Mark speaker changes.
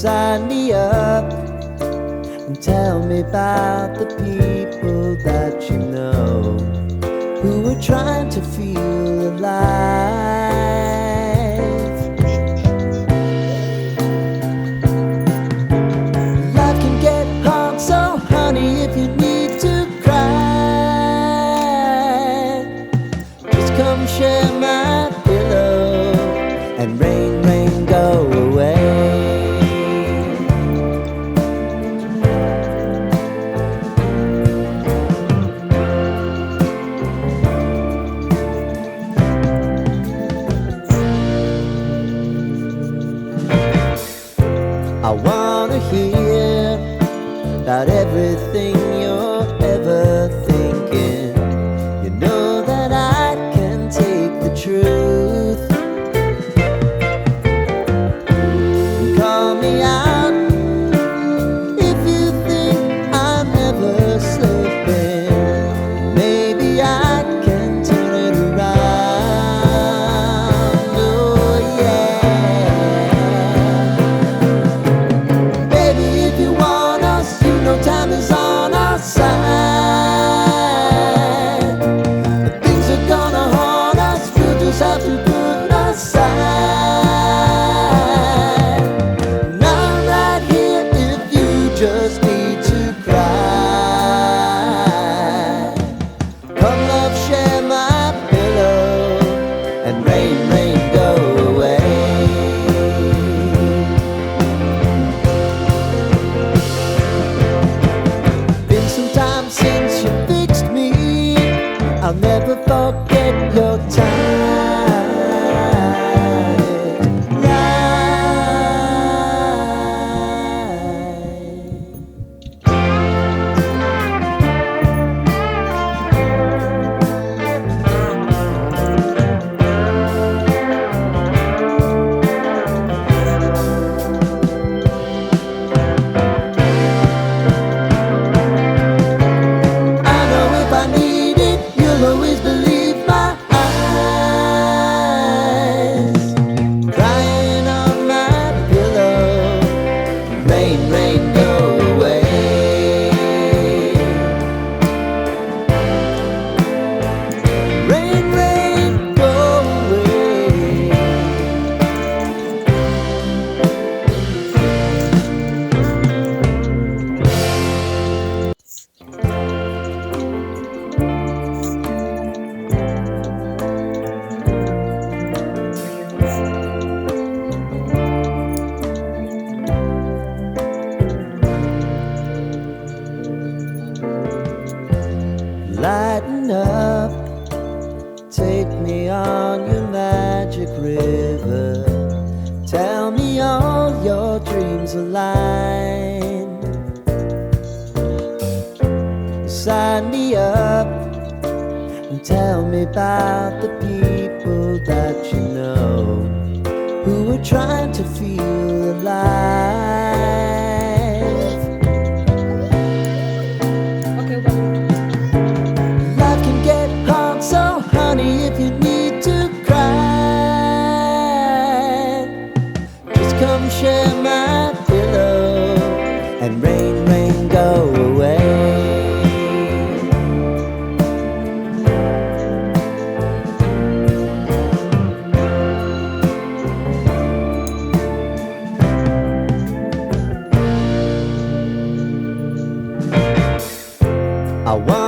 Speaker 1: Sign me up and tell me about the people that you know who are trying to feel alive. Life can get hard, so honey, if you need to cry, just come share my pillow and rain, rain, go away. I wanna hear about everything you're ever thinking. You know that I can take the truth. Call me out if you think I'm ever slipping. Maybe I can turn it around. Oh yeah. Baby, if you want us, you know time is on our side. But things are gonna haunt us, we'll just have to put aside. Just need to cry. Come love, share my pillow and rain, rain, go away. Been some time since you fixed me. I'll never forget your time. Lighten up, take me on your magic river. Tell me all your dreams align. Sign me up and tell me about the people that you know who are trying to feel alive. So honey, if you need to cry, just come share my pillow and rain, rain, go away. I want